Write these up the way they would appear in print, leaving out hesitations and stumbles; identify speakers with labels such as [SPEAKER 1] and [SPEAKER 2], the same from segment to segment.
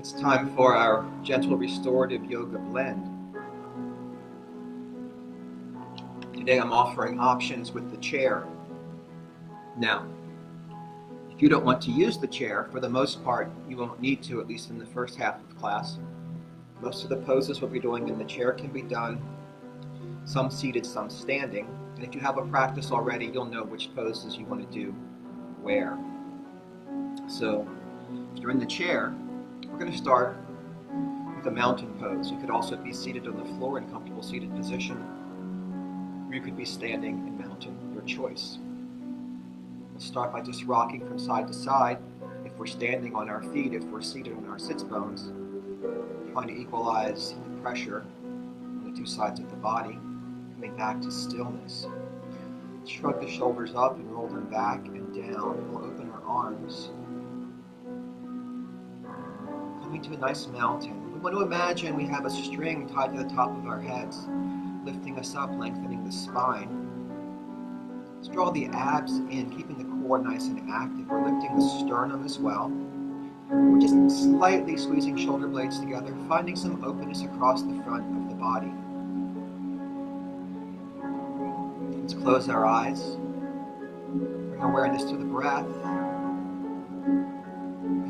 [SPEAKER 1] It's time for our gentle restorative yoga blend. Today I'm offering options with the chair. Now, if you don't want to use the chair, for the most part, you won't need to, at least in the first half of class. Most of the poses we'll be doing in the chair can be done, some seated, some standing. And if you have a practice already, you'll know which poses you want to do where. So, if you're in the chair, we're going to start with a mountain pose. You could also be seated on the floor in comfortable seated position, or you could be standing in mountain, your choice. We'll start by just rocking from side to side. If we're standing on our feet, if we're seated on our sits bones, trying to equalize the pressure on the two sides of the body, coming back to stillness. Shrug the shoulders up and roll them back and down. We'll open our arms. Coming to a nice mountain. We want to imagine we have a string tied to the top of our heads, lifting us up, lengthening the spine. Let's draw the abs in, keeping the core nice and active. We're lifting the sternum as well. We're just slightly squeezing shoulder blades together, finding some openness across the front of the body. Let's close our eyes. Bring awareness to the breath.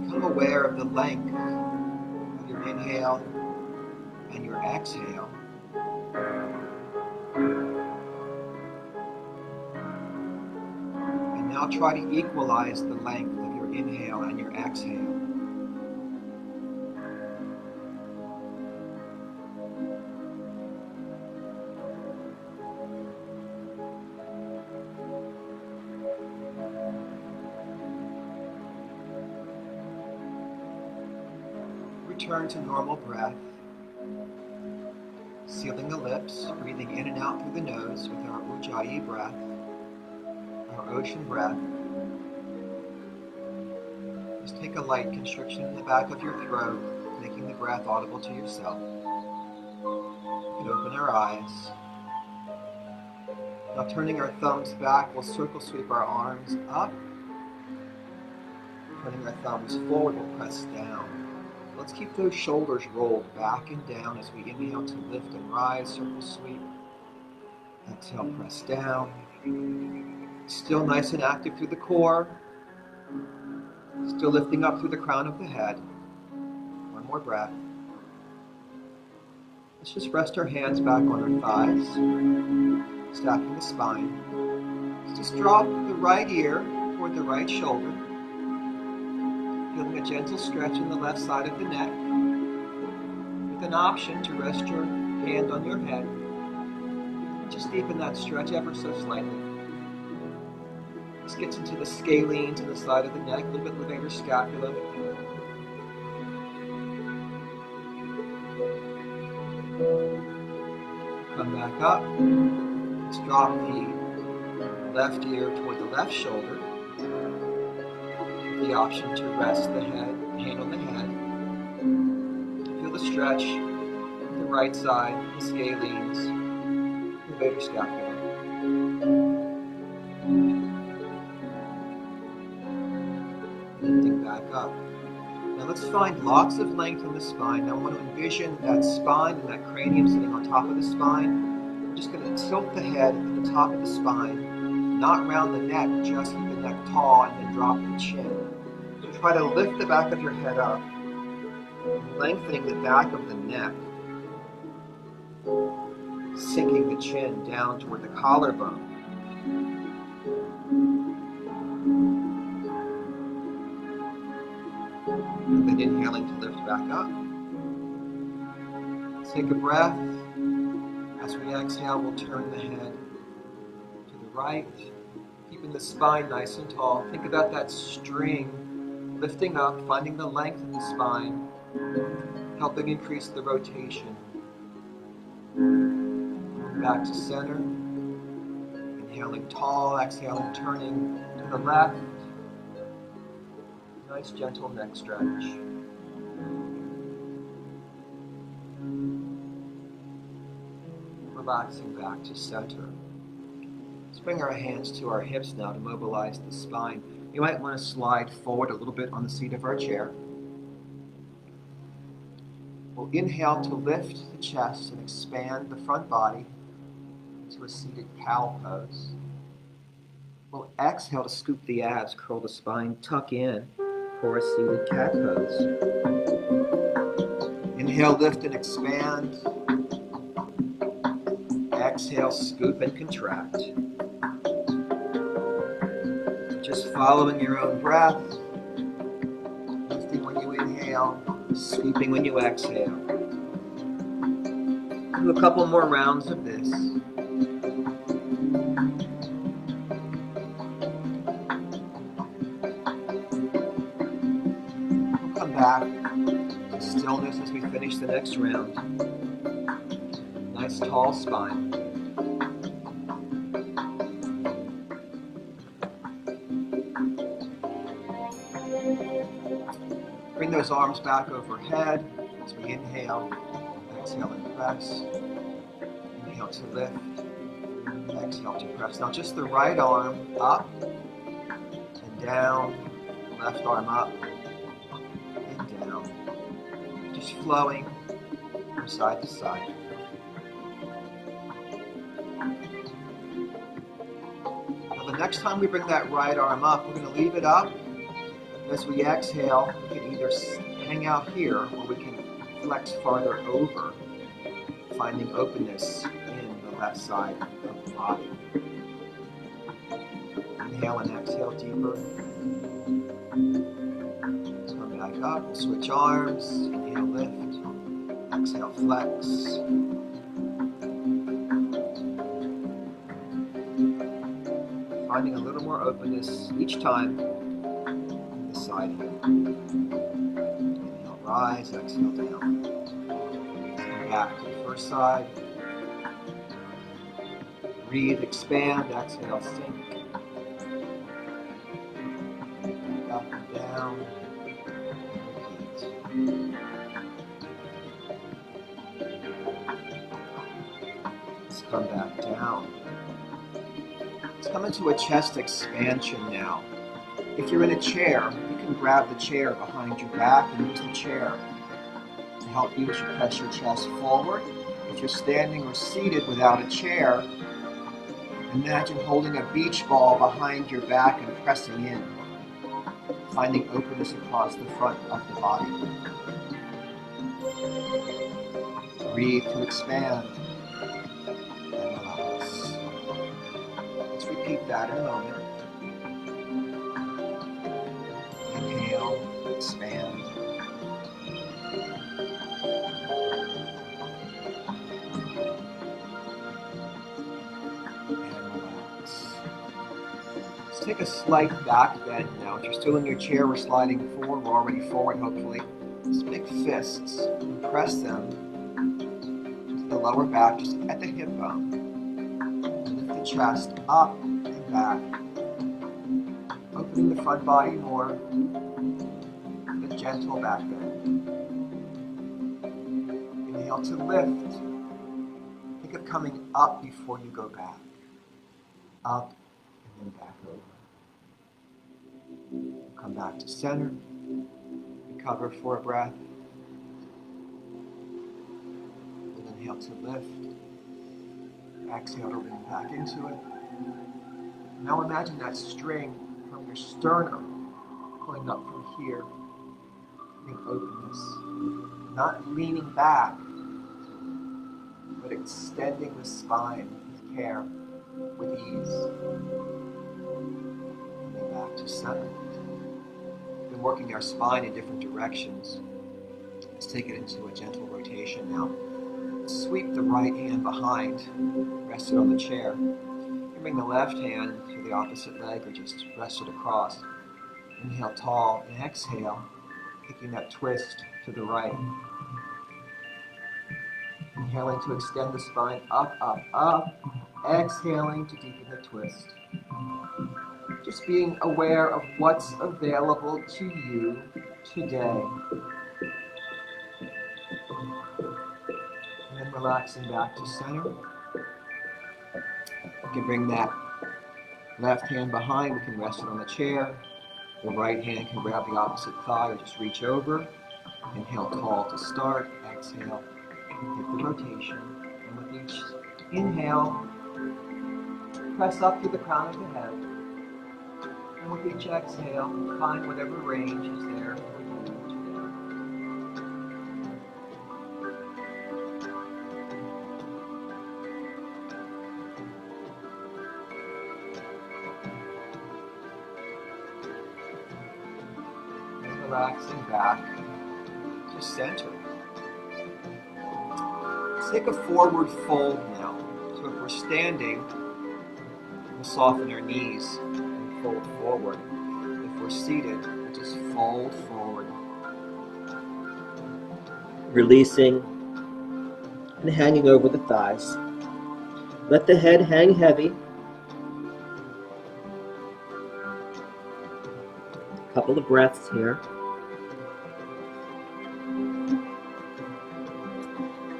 [SPEAKER 1] Become aware of the length of your inhale and your exhale. And now try to equalize the length of your inhale and your exhale. Return to normal breath, sealing the lips, breathing in and out through the nose with our Ujjayi breath, our ocean breath. Just take a light constriction in the back of your throat, making the breath audible to yourself. And open our eyes. Now turning our thumbs back, we'll circle sweep our arms up. Turning our thumbs forward, we'll press down. Let's keep those shoulders rolled back and down as we inhale to lift and rise, circle sweep. Exhale, press down. Still nice and active through the core. Still lifting up through the crown of the head. One more breath. Let's just rest our hands back on our thighs, stacking the spine. Let's just drop the right ear toward the right shoulder. Feeling a gentle stretch in the left side of the neck, with an option to rest your hand on your head. Just deepen that stretch ever so slightly. This gets into the scalene to the side of the neck, a little bit levator scapula. Come back up. Let's drop the left ear toward the left shoulder. The option to rest the head, hand on the head. Feel the stretch, the right side, the scalenes, the levator scapula. Lifting back up. Now let's find lots of length in the spine. Now I want to envision that spine and that cranium sitting on top of the spine. We're just going to tilt the head at the top of the spine, not round the neck, just keep the neck tall and then drop the chin. Try to lift the back of your head up, lengthening the back of the neck, sinking the chin down toward the collarbone. And then inhaling to lift back up. Take a breath. As we exhale, we'll turn the head to the right, keeping the spine nice and tall. Think about that string lifting up, finding the length of the spine, helping increase the rotation. Back to center. Inhaling tall, exhaling, turning to the left. Nice gentle neck stretch. Relaxing back to center. Let's bring our hands to our hips now to mobilize the spine. You might want to slide forward a little bit on the seat of our chair. We'll inhale to lift the chest and expand the front body into a seated cow pose. We'll exhale to scoop the abs, curl the spine, tuck in for a seated cat pose. Inhale, lift and expand. Exhale, scoop and contract. Just following your own breath. Lifting when you inhale, scooping when you exhale. Do a couple more rounds of this. We'll come back to stillness as we finish the next round. Nice tall spine. Bring those arms back overhead as we inhale. Exhale and press. Inhale to lift. Exhale to press. Now just the right arm up and down. Left arm up and down. Just flowing from side to side. Now the next time we bring that right arm up, we're going to leave it up. As we exhale, we can either hang out here or we can flex farther over, finding openness in the left side of the body. Inhale and exhale deeper. Let's come back up, switch arms, inhale, lift, exhale, flex. Finding a little more openness each time. Side here. Inhale, rise, exhale, down. Come back to the first side. Breathe, expand, exhale, sink. Up and down. Repeat. Let's come back down. Let's come into a chest expansion now. If you're in a chair, you can grab the chair behind your back and use the chair to help you as you press your chest forward. If you're standing or seated without a chair, imagine holding a beach ball behind your back and pressing in, finding openness across the front of the body. Breathe to expand and relax. Let's repeat that in a moment. Inhale, expand. And relax. Let's take a slight back bend now. If you're still in your chair, we're sliding forward. We're already forward, hopefully. Just make fists and press them to the lower back, just at the hip bone. Lift the chest up and back. Opening the front body more. A gentle back bend. Inhale to lift. Think of coming up before you go back. Up and then back over. Come back to center. Recover for a breath. And inhale to lift. Exhale to lean back into it. Now imagine that string from your sternum going up from here, in openness, not leaning back, but extending the spine with care, with ease. And then back to center. We've been working our spine in different directions. Let's take it into a gentle rotation now. Sweep the right hand behind, rest it on the chair. Bring the left hand to the opposite leg or just rest it across. Inhale tall and exhale, taking that twist to the right. Inhaling to extend the spine up, up, up. Exhaling to deepen the twist. Just being aware of what's available to you today. And then relaxing back to center. You can bring that left hand behind, we can rest it on the chair. The right hand can grab the opposite thigh or just reach over. Inhale tall to start, exhale, take the rotation. And with each inhale, press up through the crown of the head. And with each exhale, find whatever range is there for you today. And relaxing back to center. Let's take a forward fold now. So if we're standing, we'll soften our knees and fold forward. If we're seated, we'll just fold forward. Releasing and hanging over the thighs. Let the head hang heavy. A couple of breaths here.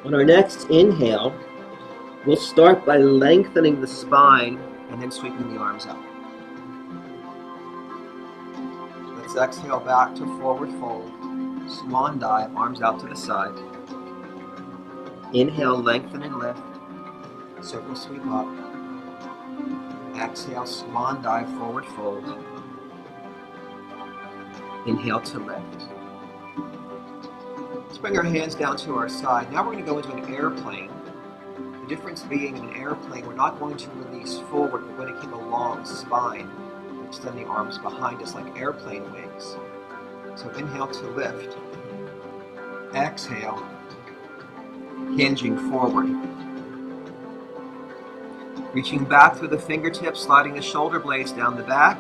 [SPEAKER 1] On our next inhale, we'll start by lengthening the spine and then sweeping the arms up. Let's exhale back to forward fold. Swan dive, arms out to the side. Inhale, lengthen and lift. Circle sweep up. Exhale, swan dive, forward fold. Inhale to lift. Let's bring our hands down to our side. Now we're going to go into an airplane. The difference being in an airplane, we're not going to release forward. We're going to keep a long spine. Extend the arms behind us like airplane wings. So inhale to lift. Exhale, hinging forward. Reaching back through the fingertips, sliding the shoulder blades down the back.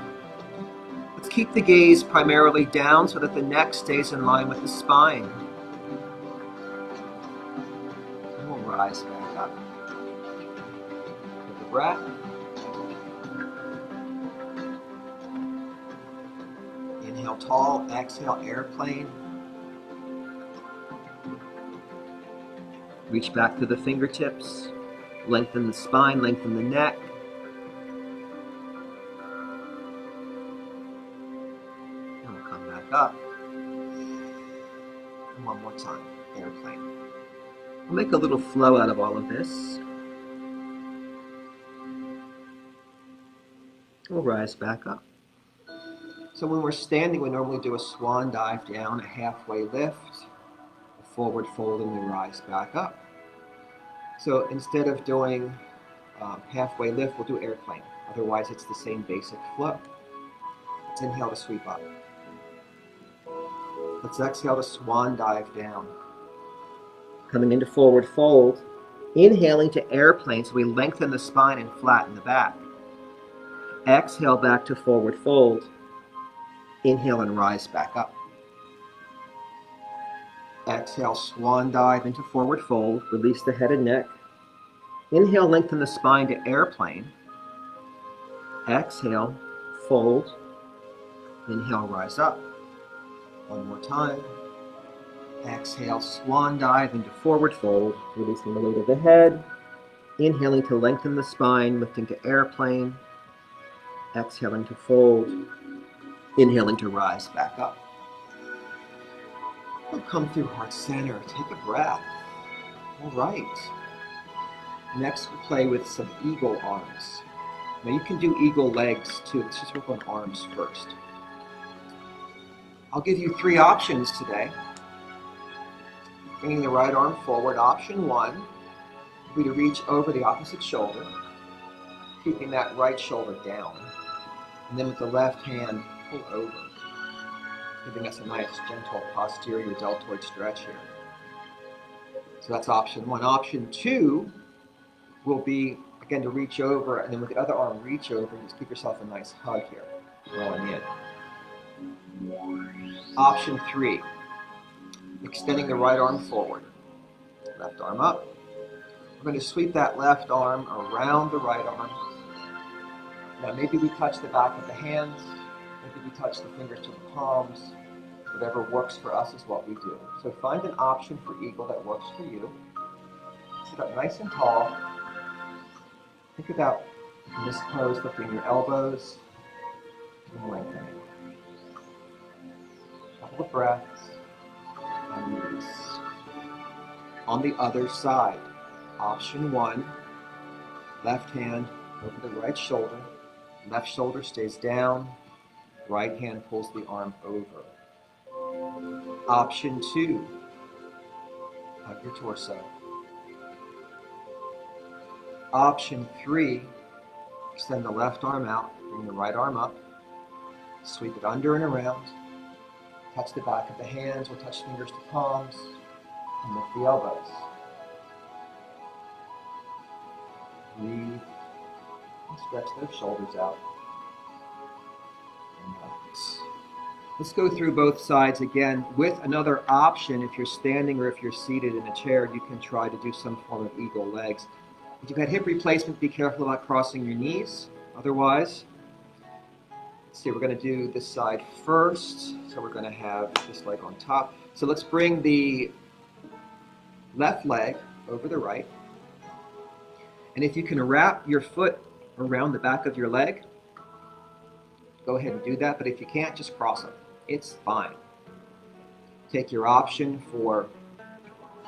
[SPEAKER 1] Let's keep the gaze primarily down so that the neck stays in line with the spine. And we'll rise back up. Take a breath. Inhale tall, exhale airplane. Reach back to the fingertips. Lengthen the spine, lengthen the neck. And we'll come back up. And one more time, airplane. We'll make a little flow out of all of this. We'll rise back up. So when we're standing, we normally do a swan dive down, a halfway lift, a forward fold, and we rise back up. So instead of doing halfway lift, we'll do airplane. Otherwise, it's the same basic flow. Let's inhale to sweep up. Let's exhale to swan dive down. Coming into forward fold, inhaling to airplane, so we lengthen the spine and flatten the back. Exhale back to forward fold. Inhale and rise back up. Exhale, swan dive into forward fold. Release the head and neck. Inhale, lengthen the spine to airplane. Exhale, fold. Inhale, rise up. One more time. Exhale, swan dive into forward fold. Releasing the weight of the head. Inhaling to lengthen the spine, lifting to airplane. Exhaling to fold. Inhaling to rise back up. We'll come through heart center. Take a breath. All right. Next, we'll play with some eagle arms. Now you can do eagle legs too. Let's just work on arms first. I'll give you 3 options today. Bringing the right arm forward. Option 1 will be to reach over the opposite shoulder, keeping that right shoulder down. And then with the left hand, pull over, giving us a nice gentle posterior deltoid stretch here. So that's option 1. Option 2 will be, again, to reach over, and then with the other arm, reach over, and just give yourself a nice hug here, rolling in. Option 3, extending the right arm forward, left arm up. We're going to sweep that left arm around the right arm. Now maybe we touch the back of the hands, maybe we touch the fingers to the palms. Whatever works for us is what we do. So find an option for eagle that works for you. Sit up nice and tall. Think about in this pose, lifting your elbows and lengthening. A couple of breaths and release. on the other side. Option 1, left hand over the right shoulder. Left shoulder stays down. Right hand pulls the arm over. Option 2, hug your torso. Option 3, extend the left arm out, bring the right arm up, sweep it under and around, touch the back of the hands or touch fingers to palms, and lift the elbows. Breathe and stretch those shoulders out. And relax. Let's go through both sides again with another option. If you're standing or if you're seated in a chair, you can try to do some form of eagle legs. If you've had hip replacement, be careful about crossing your knees. Otherwise, let's see, we're going to do this side first. So we're going to have this leg on top. So let's bring the left leg over the right. And if you can wrap your foot around the back of your leg, go ahead and do that. But if you can't, just cross it. It's fine. Take your option for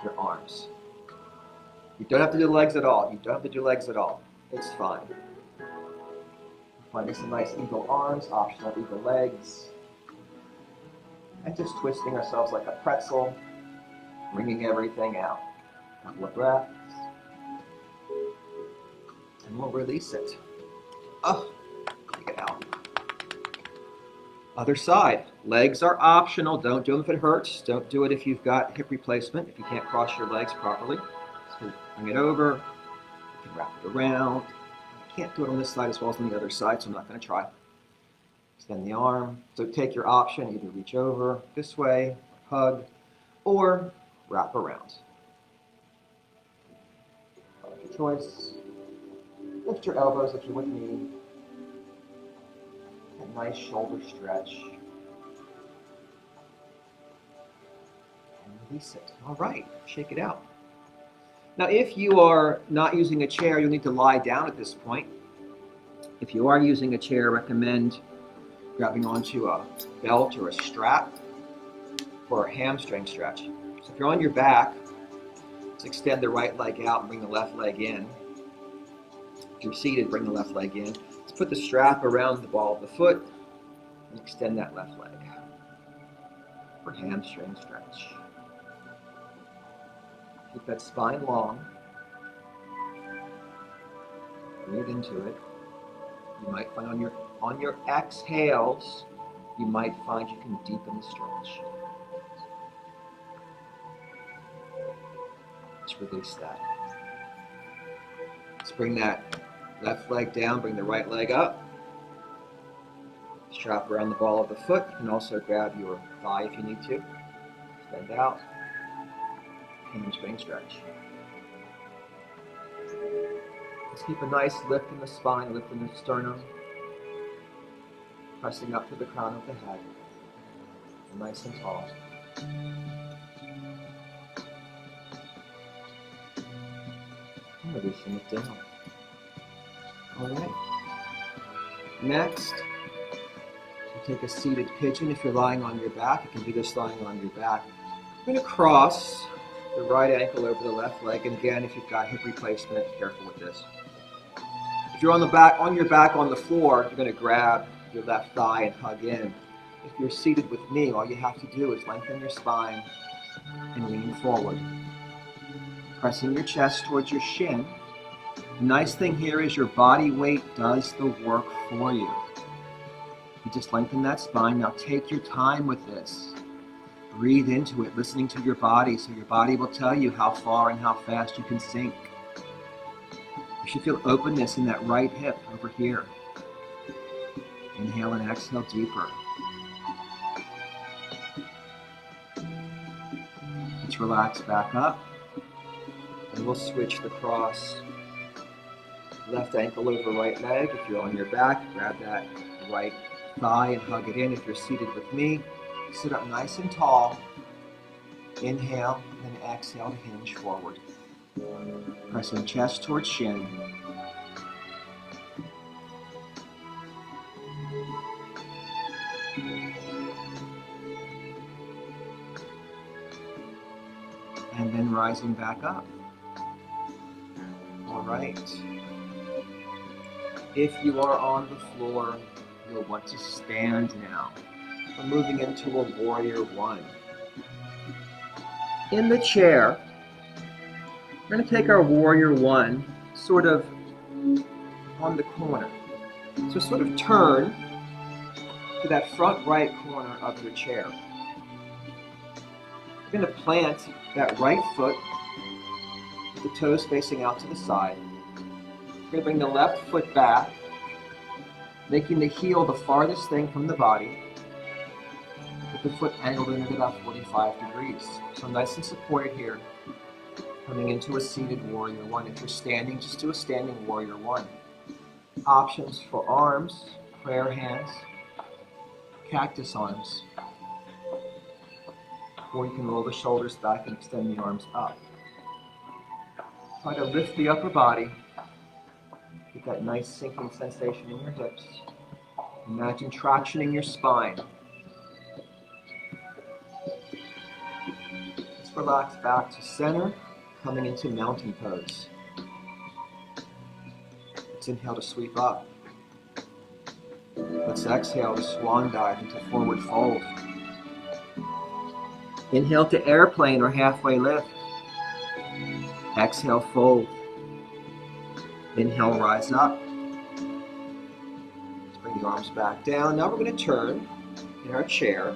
[SPEAKER 1] your arms. You don't have to do legs at all. You don't have to do legs at all. It's fine. Finding some nice eagle arms, optional eagle legs. And just twisting ourselves like a pretzel, wringing everything out. A couple of breaths. And we'll release it. Oh, take it out. Other side. Legs are optional. Don't do them if it hurts. Don't do it if you've got hip replacement, if you can't cross your legs properly. So bring it over. You can wrap it around. I can't do it on this side as well as on the other side, so I'm not going to try. Extend the arm. So take your option. Either reach over this way, hug, or wrap around. Your choice. Lift your elbows if you're with me. A nice shoulder stretch. And release it. All right, shake it out. Now, if you are not using a chair, you'll need to lie down at this point. If you are using a chair, I recommend grabbing onto a belt or a strap for a hamstring stretch. So if you're on your back, let's extend the right leg out and bring the left leg in. If you're seated, bring the left leg in. Let's put the strap around the ball of the foot and extend that left leg for hamstring stretch. Keep that spine long. Breathe into it. You might find on your exhales, you might find you can deepen the stretch. Let's release that. Let's bring that left leg down, bring the right leg up. Strap around the ball of the foot. You can also grab your thigh if you need to. Extend out. Hamstring stretch. Let's keep a nice lift in the spine, lift in the sternum. Pressing up to the crown of the head. Nice and tall. And releasing it down. Alright. Next, take a seated pigeon. If you're lying on your back, you can do this lying on your back. You're going to cross the right ankle over the left leg. And again, if you've got hip replacement, be careful with this. If you're on your back on the floor, you're going to grab your left thigh and hug in. If you're seated with me, all you have to do is lengthen your spine and lean forward. Pressing your chest towards your shin. The nice thing here is your body weight does the work for you. You just lengthen that spine. Now take your time with this. Breathe into it, listening to your body, so your body will tell you how far and how fast you can sink. You should feel openness in that right hip over here. Inhale and exhale deeper. Let's relax back up. And we'll switch the cross. Left ankle over right leg. If you're on your back, grab that right thigh and hug it in. If you're seated with me, sit up nice and tall. Inhale and exhale to hinge forward. Pressing chest towards shin. and then rising back up. All right. If you are on the floor, you'll want to stand now. We're moving into a warrior one. In the chair, we're going to take our warrior one sort of on the corner. So sort of turn to that front right corner of your chair. We're going to plant that right foot with the toes facing out to the side. We're going to bring the left foot back, making the heel the farthest thing from the body, with the foot angled in at about 45 degrees. So nice and supported here, coming into a seated warrior one. If you're standing, just do a standing warrior one. Options for arms, prayer hands, cactus arms, or you can roll the shoulders back and extend the arms up. Try to lift the upper body. Get that nice sinking sensation in your hips. Imagine traction in your spine. Just relax back to center, coming into mountain pose. Let's inhale to sweep up. Let's exhale to swan dive into forward fold. Inhale to airplane or halfway lift. Exhale, fold. Inhale, rise up. Let's bring the arms back down. Now we're going to turn in our chair,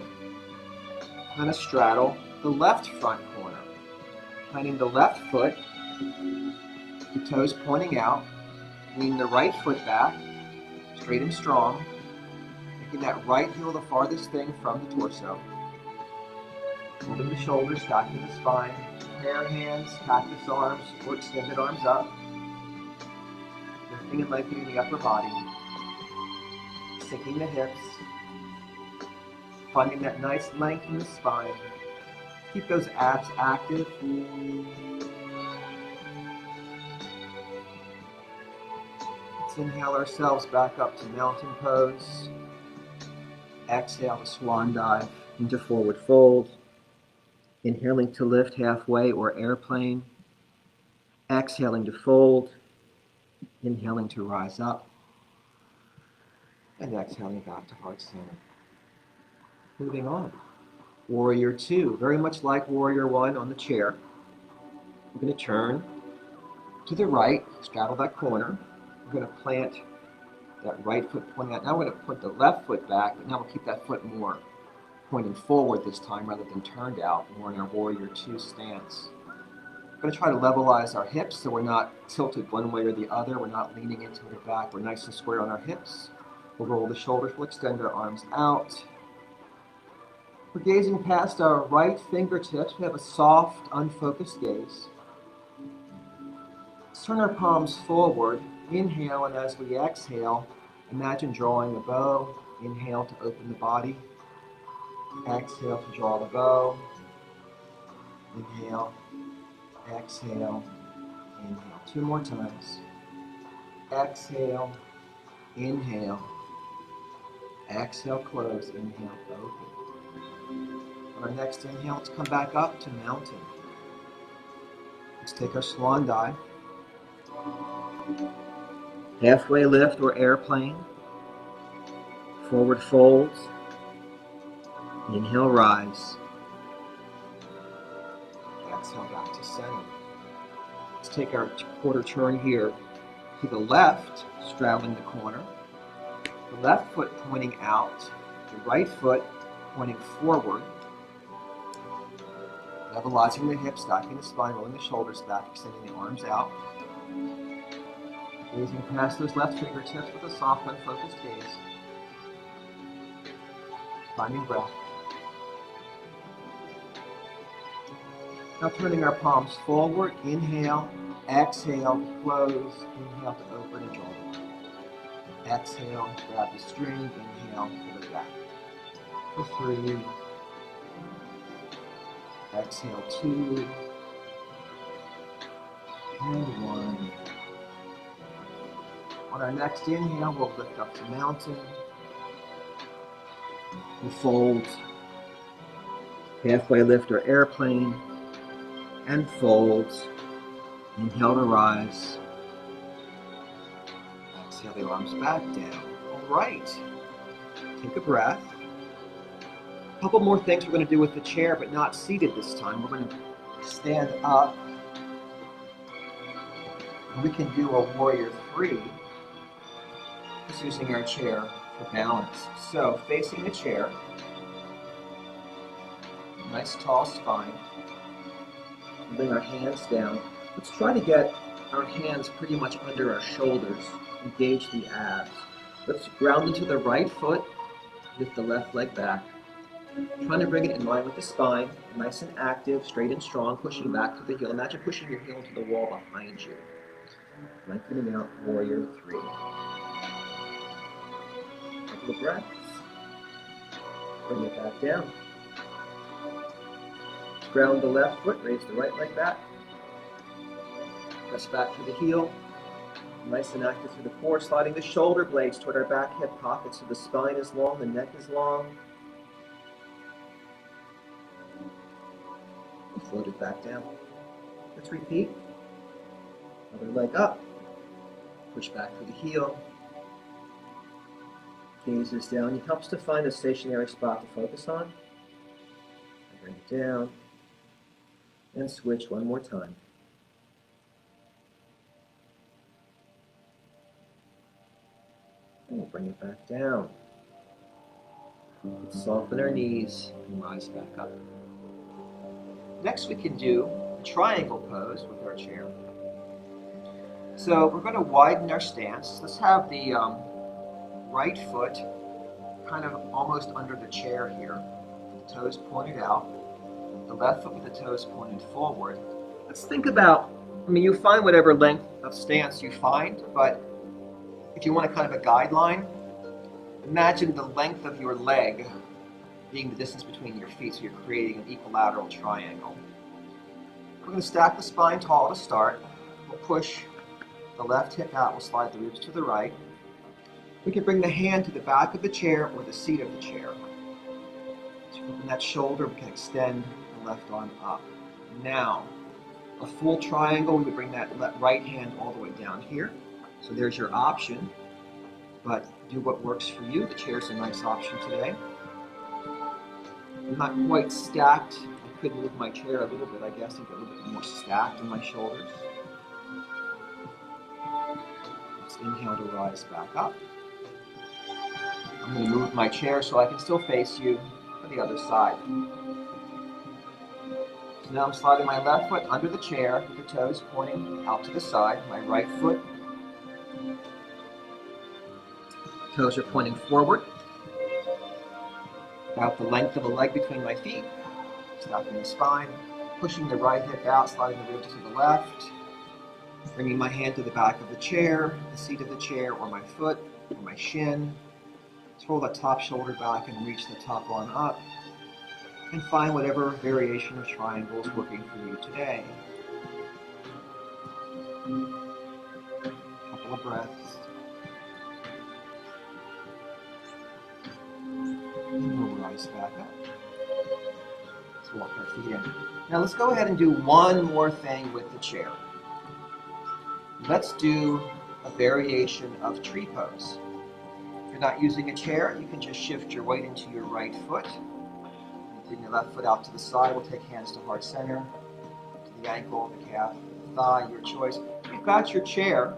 [SPEAKER 1] kind of straddle the left front corner. Planting the left foot, the toes pointing out. Lean the right foot back, straight and strong. Making that right heel the farthest thing from the torso. Holding the shoulders back to the spine. Prayer hands, cactus arms, or extended arms up. Lifting and lengthening the upper body. Sinking the hips. Finding that nice length in the spine. Keep those abs active. Let's inhale ourselves back up to mountain pose. Exhale to swan dive into forward fold. Inhaling to lift halfway or airplane. Exhaling to fold. Inhaling to rise up. And exhaling back to heart center. Moving on. Warrior two, very much like warrior one on the chair. We're going to turn to the right, straddle that corner. We're going to plant that right foot pointing out. Now we're going to put the left foot back, but now we'll keep that foot more pointing forward this time rather than turned out. We're in our warrior two stance. We're going to try to levelize our hips so we're not tilted one way or the other. We're not leaning into the back. We're nice and square on our hips. We'll roll the shoulders. We'll extend our arms out. We're gazing past our right fingertips. We have a soft, unfocused gaze. Let's turn our palms forward. Inhale, and as we exhale, imagine drawing a bow. Inhale to open the body. Exhale to draw the bow. Inhale, exhale, inhale. Two more times. Exhale, inhale. Exhale, close, inhale, open. On our next inhale, let's come back up to mountain. Let's take our swan dive. Halfway lift or airplane. Forward folds. Inhale, rise. Exhale back to center. Let's take our quarter turn here to the left, straddling the corner. The left foot pointing out, the right foot pointing forward. Levelizing the hips, stacking the spine, rolling the shoulders back, extending the arms out. Gazing past those left fingertips with a soft, unfocused gaze. Finding breath. Now turning our palms forward, inhale, exhale, close, inhale to open and draw. Exhale, grab the string, inhale, pull it back. For 3. Exhale, 2. And 1. On our next inhale, we'll lift up to mountain. We'll fold. Halfway lift or airplane. and fold. Inhale to rise. Exhale the arms back down. All right. Take a breath. A couple more things we're going to do with the chair, but not seated this time. We're going to stand up. We can do a warrior 3, just using our chair for balance. So, facing the chair, nice tall spine. Bring our hands down. Let's try to get our hands pretty much under our shoulders. Engage the abs. Let's ground into the right foot, lift the left leg back. Trying to bring it in line with the spine, nice and active, straight and strong, pushing back to the heel. Imagine pushing your heel to the wall behind you. Lengthening out, warrior 3. Couple of breaths. Bring it back down. Ground the left foot, raise the right leg back. Press back to the heel. Nice and active through the core, sliding the shoulder blades toward our back hip pocket so the spine is long, the neck is long. Float it back down. Let's repeat. Other leg up. Push back through the heel. Gaze is down. It helps to find a stationary spot to focus on. Bring it down. And switch one more time. And we'll bring it back down. Let's soften our knees and rise back up. Next we can do a triangle pose with our chair. So we're going to widen our stance. Let's have the right foot kind of almost under the chair here. The toes pointed out. The left foot with the toes pointed forward. Let's think about, you find whatever length of stance you find, but if you want a kind of a guideline, imagine the length of your leg being the distance between your feet, so you're creating an equilateral triangle. We're going to stack the spine tall to start. We'll push the left hip out, we'll slide the ribs to the right. We can bring the hand to the back of the chair or the seat of the chair. So open that shoulder, we can extend the left arm up. Now, a full triangle, we would bring that right hand all the way down here. So there's your option, but do what works for you. The chair's a nice option today. I'm not quite stacked. I could move my chair a little bit, I guess, and get a little bit more stacked on my shoulders. Let's inhale to rise back up. I'm going to move my chair so I can still face you for the other side. So now I'm sliding my left foot under the chair with the toes pointing out to the side. My right foot, toes are pointing forward. About the length of the leg between my feet. Stopping the spine, pushing the right hip out, sliding the ribs to the left. Bringing my hand to the back of the chair, the seat of the chair, or my foot, or my shin. Let's roll that top shoulder back and reach the top arm up. And find whatever variation of triangle is working for you today. Couple of breaths. And we'll rise back up. Let's walk our feet in. Now let's go ahead and do one more thing with the chair. Let's do a variation of tree pose. If you're not using a chair, you can just shift your weight into your right foot. Bring your left foot out to the side. We'll take hands to heart center, to the ankle, the calf, the thigh, your choice. If you've got your chair,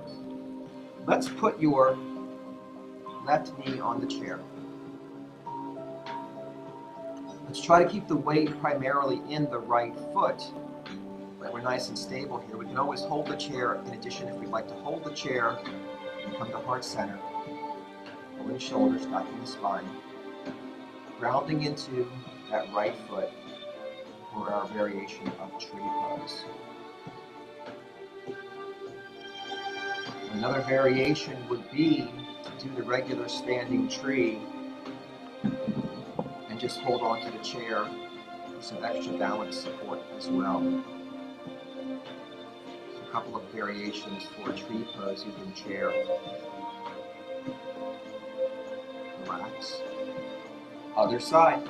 [SPEAKER 1] let's put your left knee on the chair. Let's try to keep the weight primarily in the right foot. We're nice and stable here. We can always hold the chair. In addition, if we'd like to hold the chair and come to heart center, pulling shoulders, backing the spine, grounding into that right foot for our variation of tree pose. Another variation would be to do the regular standing tree and just hold on to the chair for some extra balance support as well. A couple of variations for tree pose using chair. Relax. Other side.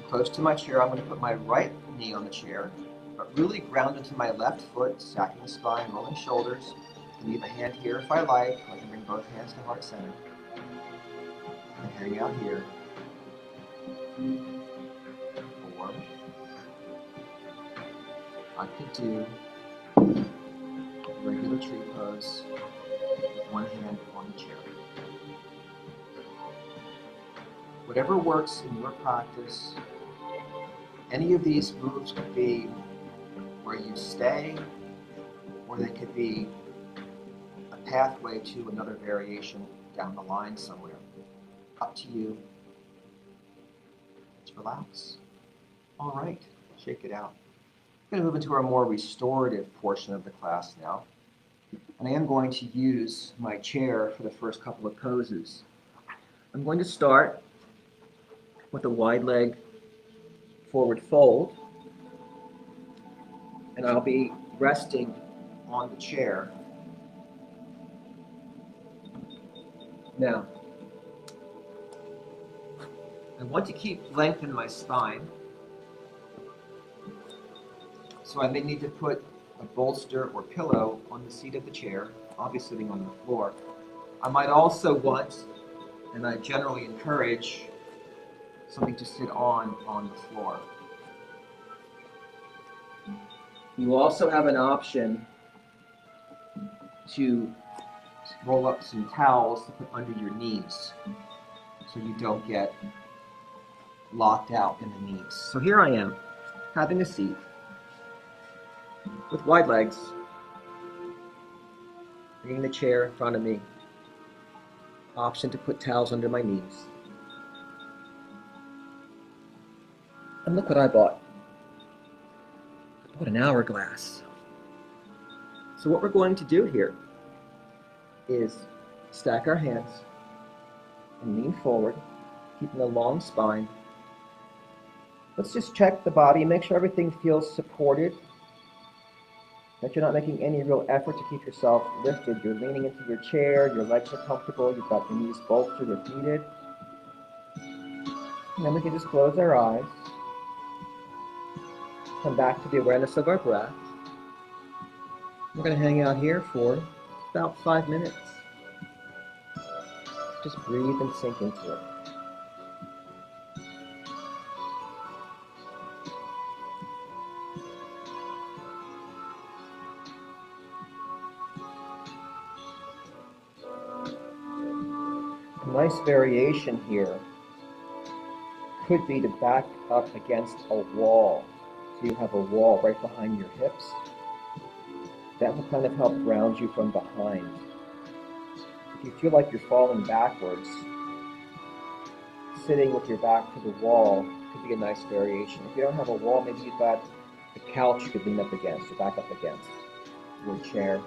[SPEAKER 1] Close to my chair, I'm going to put my right knee on the chair, but really ground into my left foot, stacking the spine, rolling shoulders. I can leave a hand here if I like. I can bring both hands to heart center. And hang out here. 4. I could do a regular tree pose with one hand on the chair. Whatever works in your practice, any of these moves could be where you stay, or they could be a pathway to another variation down the line somewhere. Up to you. Let's relax. All right, shake it out. I'm going to move into our more restorative portion of the class now. And I am going to use my chair for the first couple of poses. I'm going to start with a wide leg forward fold. And I'll be resting on the chair. Now, I want to keep length in my spine. So I may need to put a bolster or pillow on the seat of the chair. I'll be sitting on the floor. I might also want, and I generally encourage, something to sit on the floor. You also have an option to roll up some towels to put under your knees so you don't get locked out in the knees. So here I am, having a seat with wide legs, bringing the chair in front of me, option to put towels under my knees. And look what I bought. I bought an hourglass. So what we're going to do here is stack our hands and lean forward, keeping a long spine. Let's just check the body, make sure everything feels supported, that you're not making any real effort to keep yourself lifted. You're leaning into your chair, your legs are comfortable, you've got your knees bolstered if needed. And then we can just close our eyes, come back to the awareness of our breath. We're going to hang out here for about 5 minutes. Just breathe and sink into it. A nice variation here could be to back up against a wall. So you have a wall right behind your hips. That will kind of help ground you from behind. If you feel like you're falling backwards, sitting with your back to the wall could be a nice variation. If you don't have a wall, maybe you've got a couch you could lean up against or back up against, or a chair.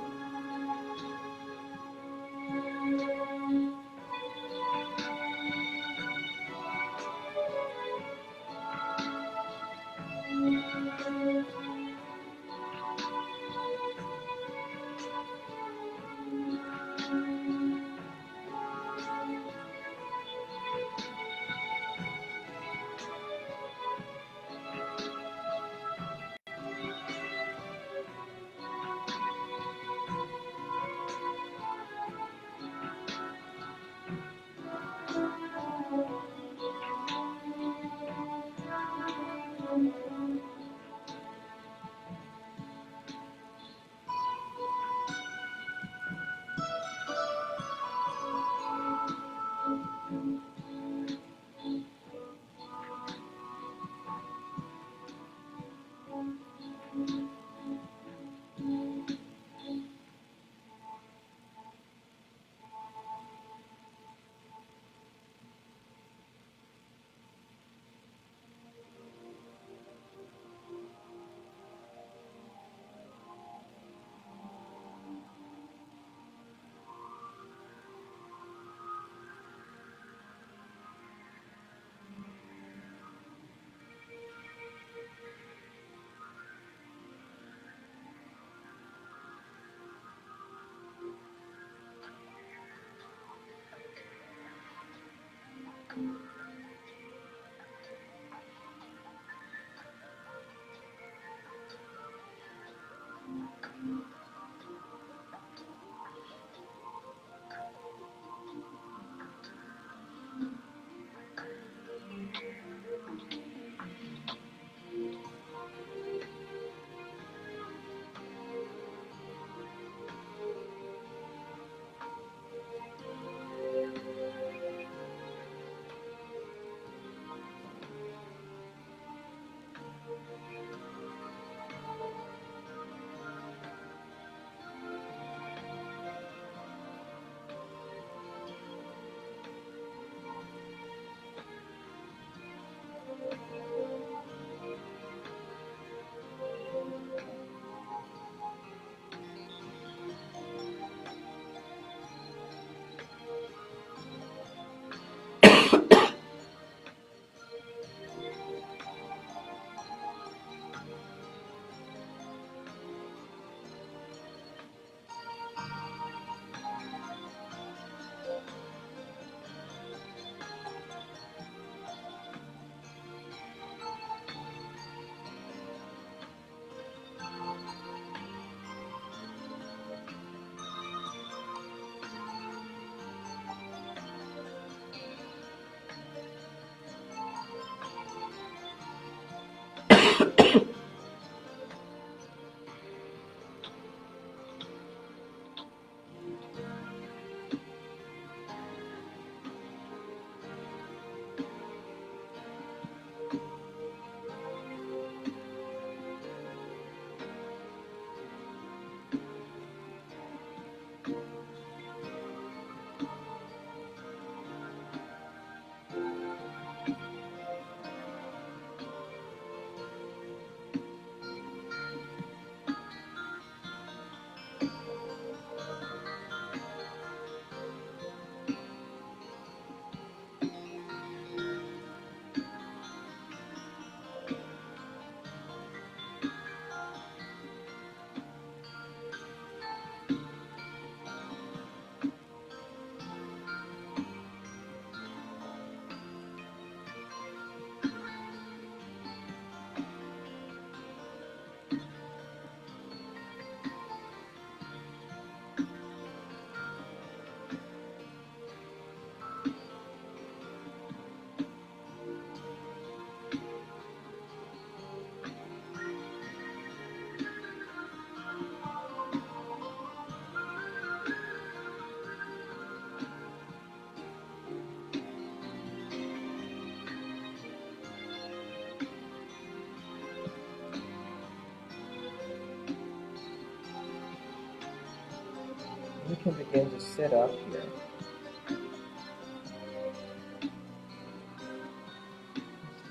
[SPEAKER 1] You can begin to sit up here.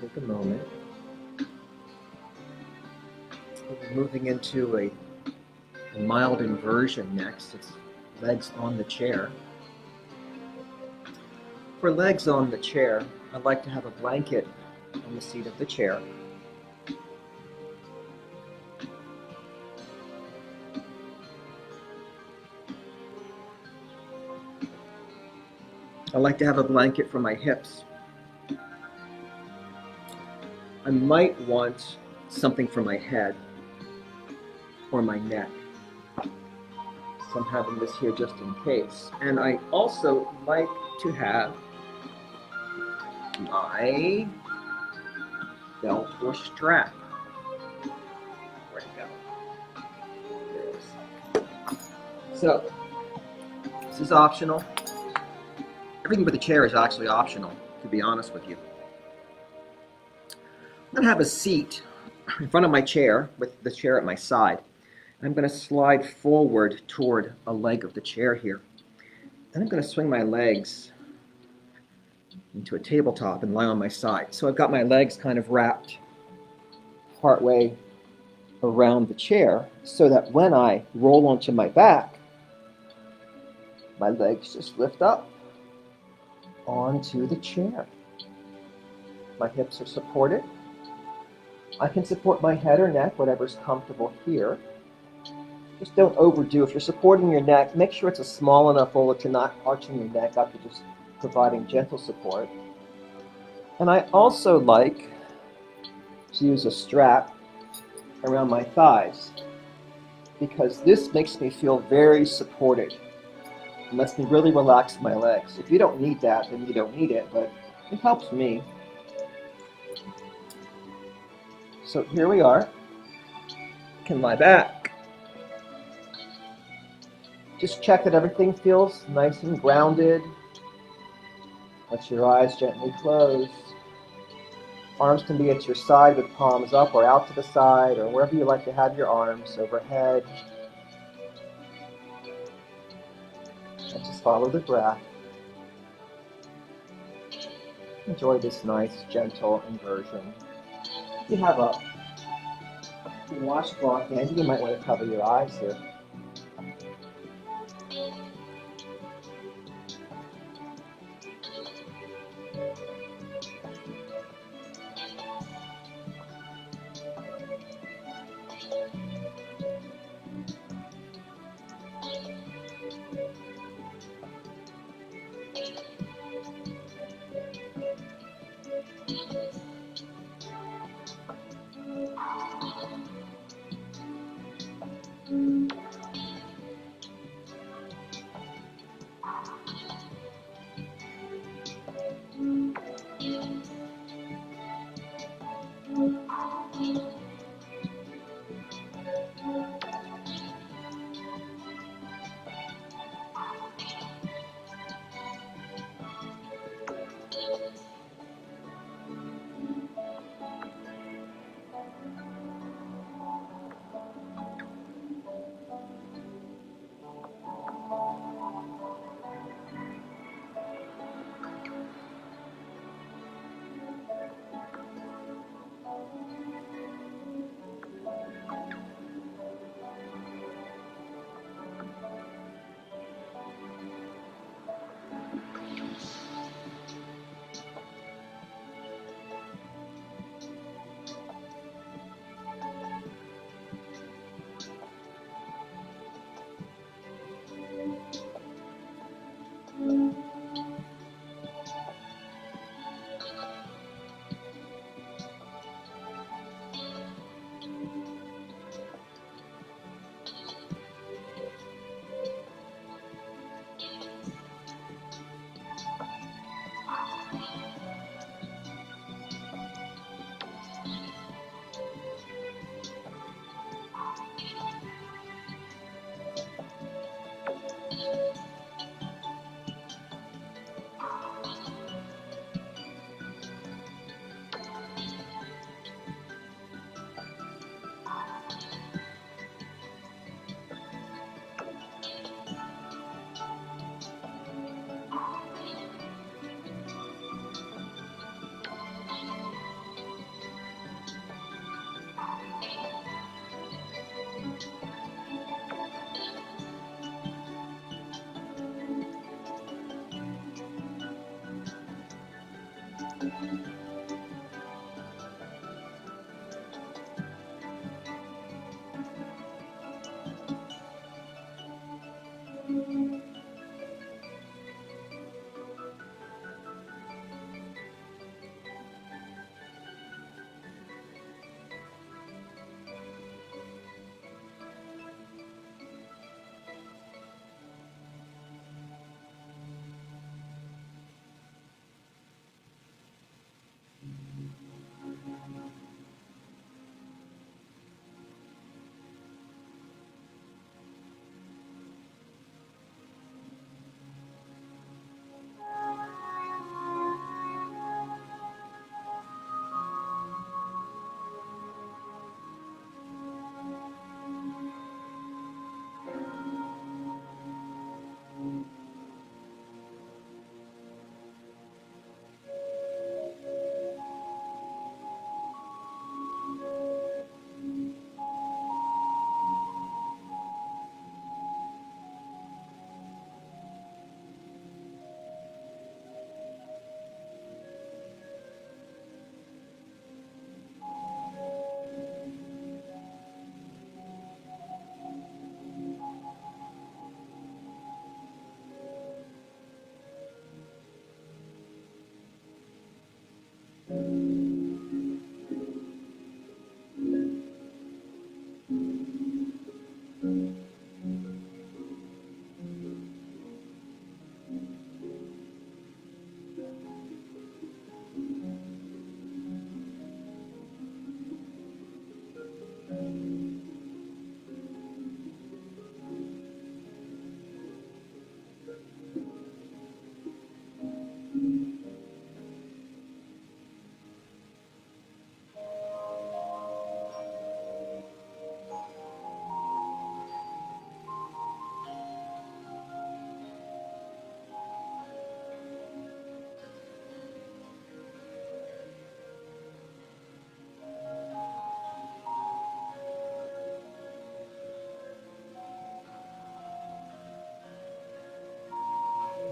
[SPEAKER 1] Let's take a moment. We'll be moving into a mild inversion next. It's legs on the chair. For legs on the chair, I'd like to have a blanket on the seat of the chair. I like to have a blanket for my hips. I might want something for my head or my neck. So I'm having this here just in case. And I also like to have my belt or strap. Where'd it go? There it is. So, this is optional. Everything but the chair is actually optional, to be honest with you. I'm going to have a seat in front of my chair with the chair at my side. I'm going to slide forward toward a leg of the chair here. Then I'm going to swing my legs into a tabletop and lie on my side. So I've got my legs kind of wrapped partway around the chair so that when I roll onto my back, my legs just lift up onto the chair. My hips are supported. I can support my head or neck, whatever's comfortable here. Just don't overdo. If you're supporting your neck, make sure it's a small enough roll that you're not arching your neck up, you're just providing gentle support. And I also like to use a strap around my thighs because this makes me feel very supported. It lets me really relax my legs. If you don't need that, then you don't need it, but it helps me. So here we are. You can lie back. Just check that everything feels nice and grounded. Let your eyes gently close. Arms can be at your side with palms up or out to the side or wherever you like to have your arms, overhead. And just follow the breath. Enjoy this nice, gentle inversion. If you have a washcloth handy, you might want to cover your eyes here.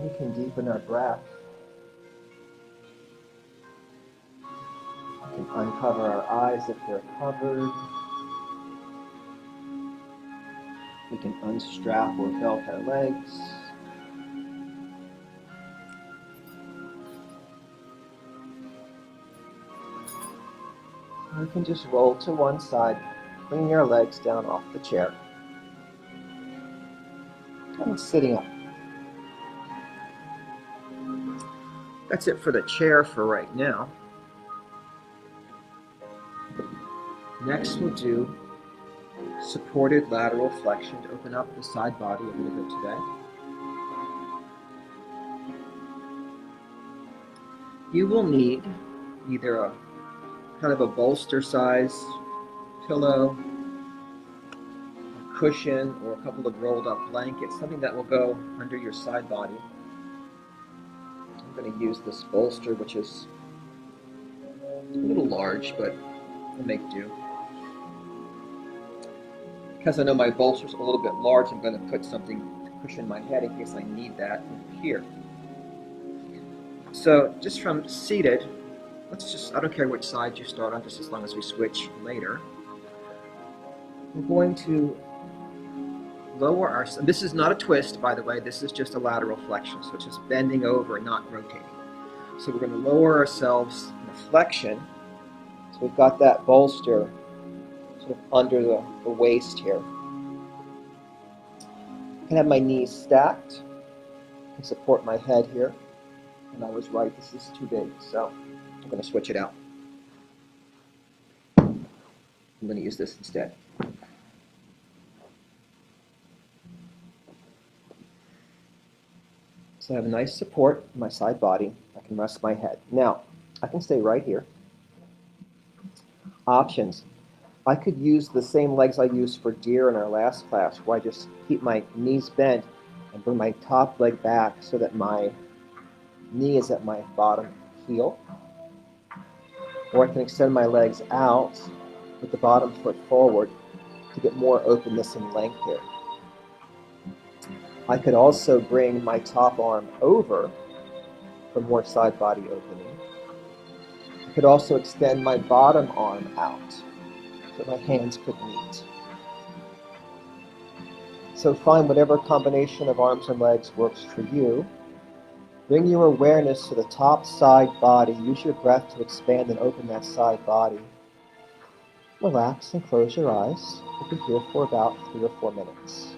[SPEAKER 1] We can deepen our breath. We can uncover our eyes if they're covered. We can unstrap or belt our legs. We can just roll to one side, bringing our legs down off the chair. And sitting up. That's it for the chair for right now. Next we'll do supported lateral flexion to open up the side body a little bit today. You will need either a kind of a bolster size pillow, a cushion, or a couple of rolled up blankets, something that will go under your side body. I'm going to use this bolster, which is a little large, but will make do. Because I know my bolster's a little bit large, I'm going to put something to cushion my head in case I need that here. So just from seated, I don't care which side you start on, just as long as we switch later. We're going to lower our, this is not a twist, by the way, this is just a lateral flexion, so it's just bending over and not rotating. So we're going to lower ourselves in a flexion, so we've got that bolster sort of under the waist here. I can have my knees stacked, I can support my head here, and I was right, this is too big, so I'm going to switch it out. I'm going to use this instead. So I have a nice support in my side body. I can rest my head. Now, I can stay right here. Options. I could use the same legs I used for deer in our last class, where I just keep my knees bent and bring my top leg back so that my knee is at my bottom heel. Or I can extend my legs out with the bottom foot forward to get more openness and length here. I could also bring my top arm over for more side body opening. I could also extend my bottom arm out so my hands could meet. So find whatever combination of arms and legs works for you. Bring your awareness to the top side body. Use your breath to expand and open that side body. Relax and close your eyes. We'll be here for about 3 or 4 minutes.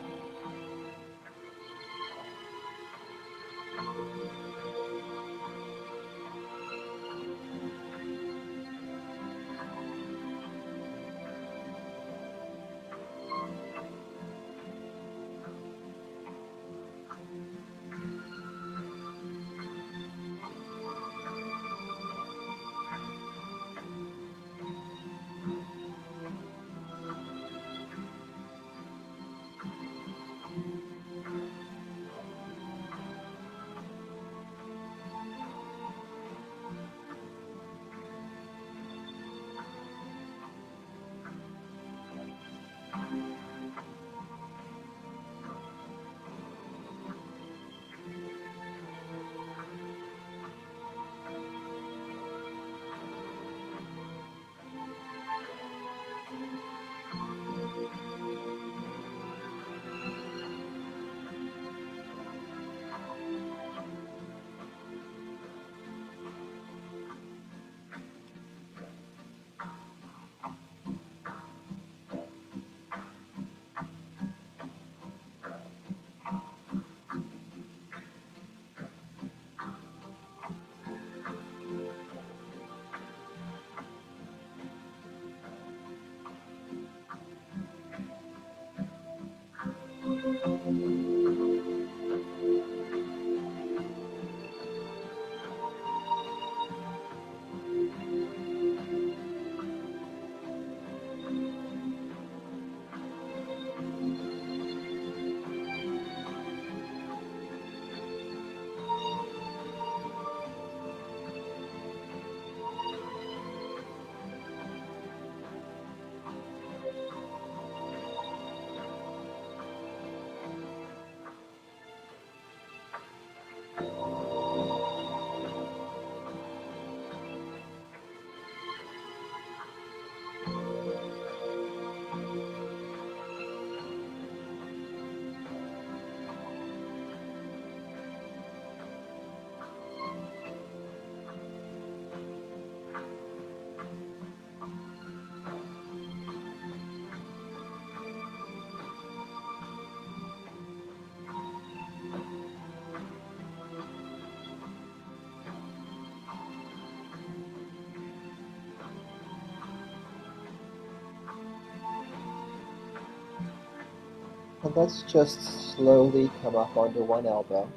[SPEAKER 1] And let's just slowly come up onto one elbow.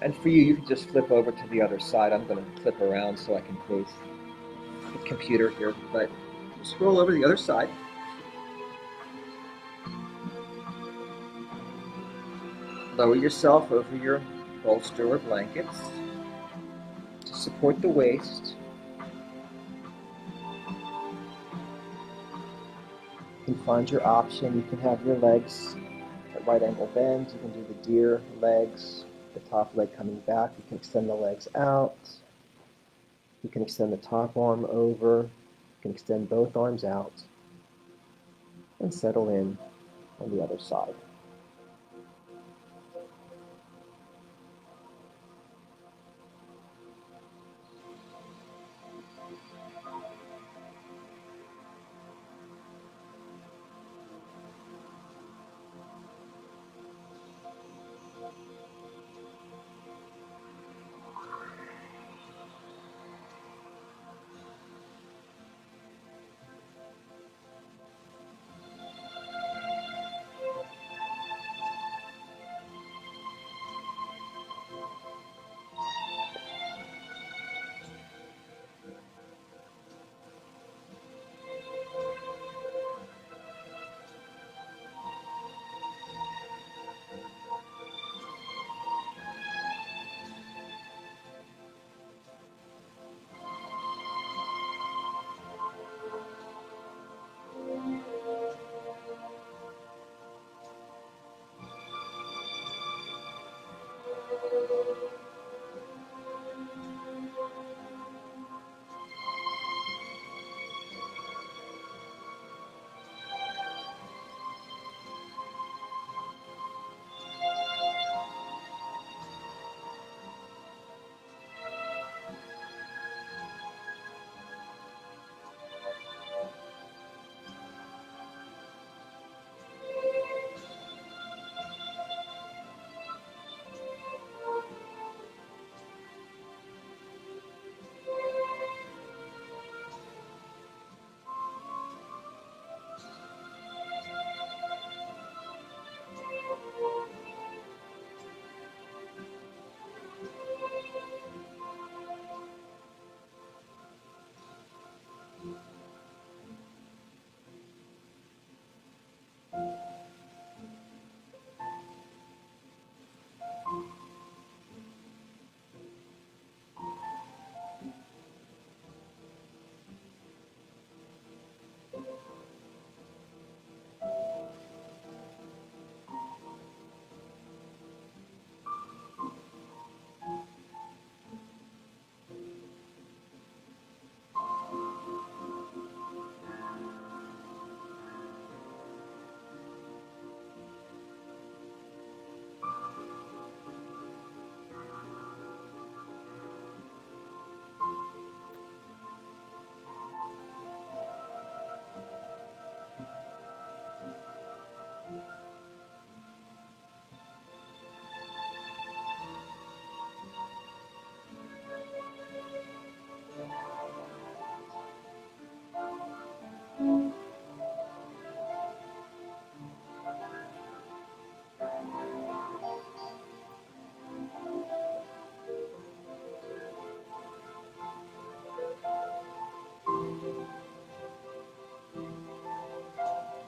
[SPEAKER 1] And for you, you can just flip over to the other side. I'm going to flip around so I can face the computer here, but scroll over to the other side. Lower yourself over your bolster or blankets to support the waist. You can find your option. You can have your legs at right angle bend. You can do the deer legs, the top leg coming back. You can extend the legs out. You can extend the top arm over. You can extend both arms out and settle in on the other side.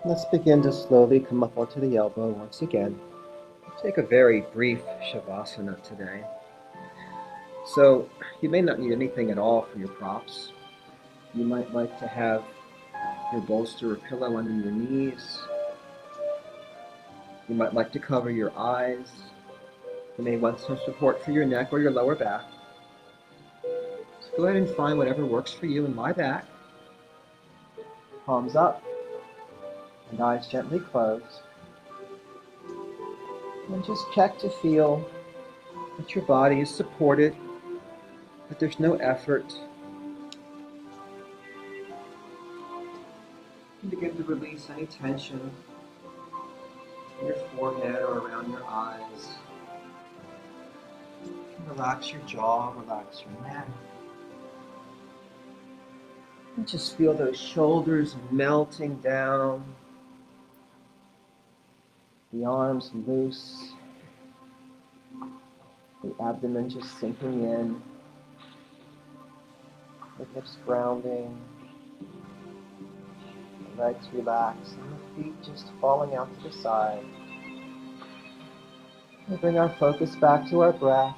[SPEAKER 1] Let's begin to slowly come up onto the elbow once again. Take a very brief Shavasana today. So you may not need anything at all for your props. You might like to have your bolster or pillow under your knees. You might like to cover your eyes. You may want some support for your neck or your lower back. So go ahead and find whatever works for you and lie back. Palms up and eyes gently closed. And just check to feel that your body is supported, that there's no effort. And begin to release any tension in your forehead or around your eyes. Relax your jaw, relax your neck. And just feel those shoulders melting down, the arms loose, the abdomen just sinking in, the hips grounding, the legs relaxed, and the feet just falling out to the side. We bring our focus back to our breath.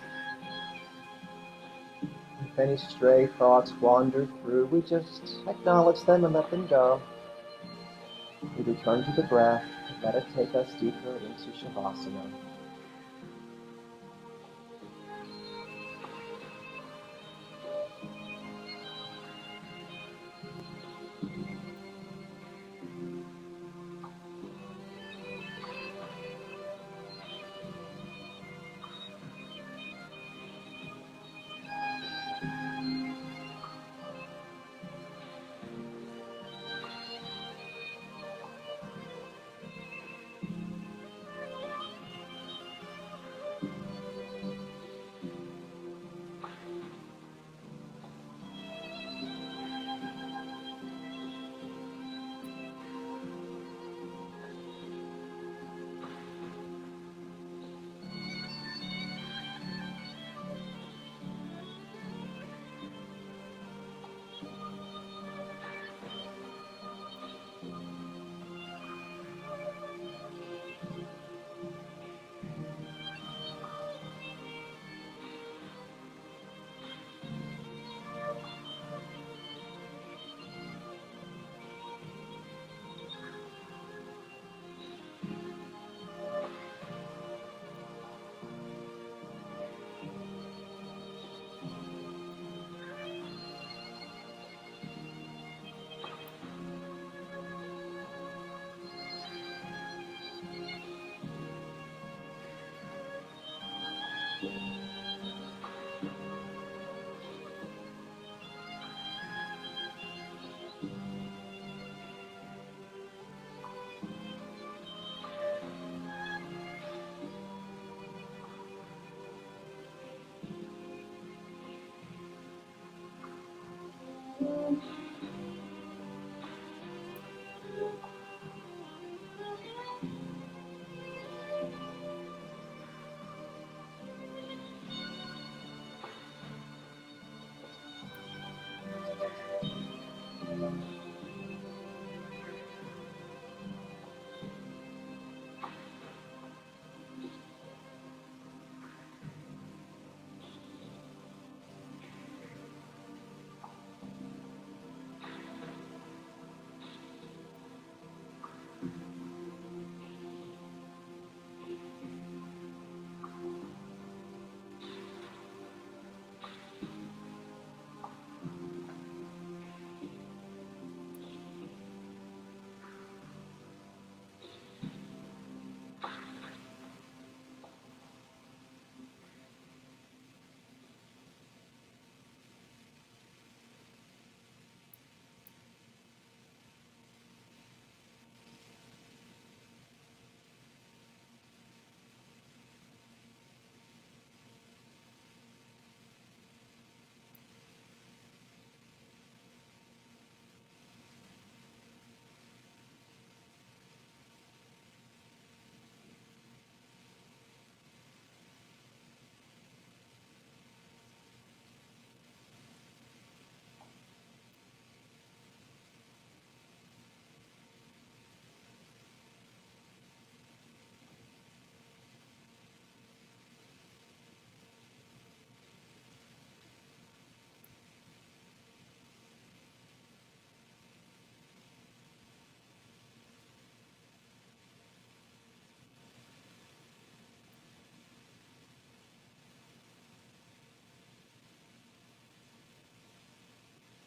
[SPEAKER 1] If any stray thoughts wander through, we just acknowledge them and let them go. We return to the breath and let it take us deeper into Shavasana.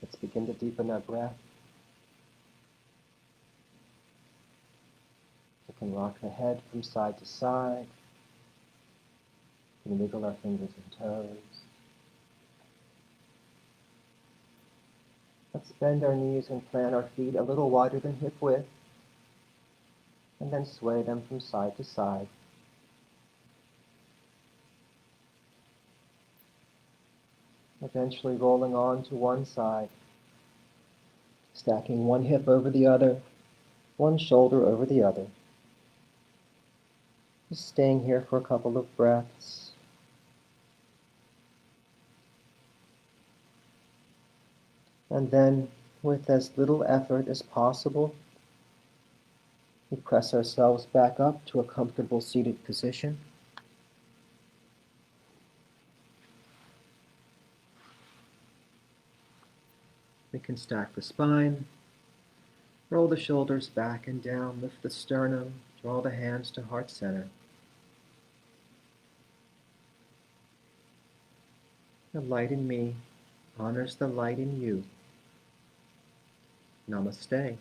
[SPEAKER 2] Let's begin to deepen our breath. We can rock the head from side to side. We can wiggle our fingers and toes. Let's bend our knees and plant our feet a little wider than hip width, and then sway them from side to side. Eventually rolling on to one side, stacking one hip over the other, one shoulder over the other. Just staying here for a couple of breaths. And then, with as little effort as possible, we press ourselves back up to a comfortable seated position. We can stack the spine, roll the shoulders back and down, lift the sternum, draw the hands to heart center. The light in me honors the light in you. Namaste.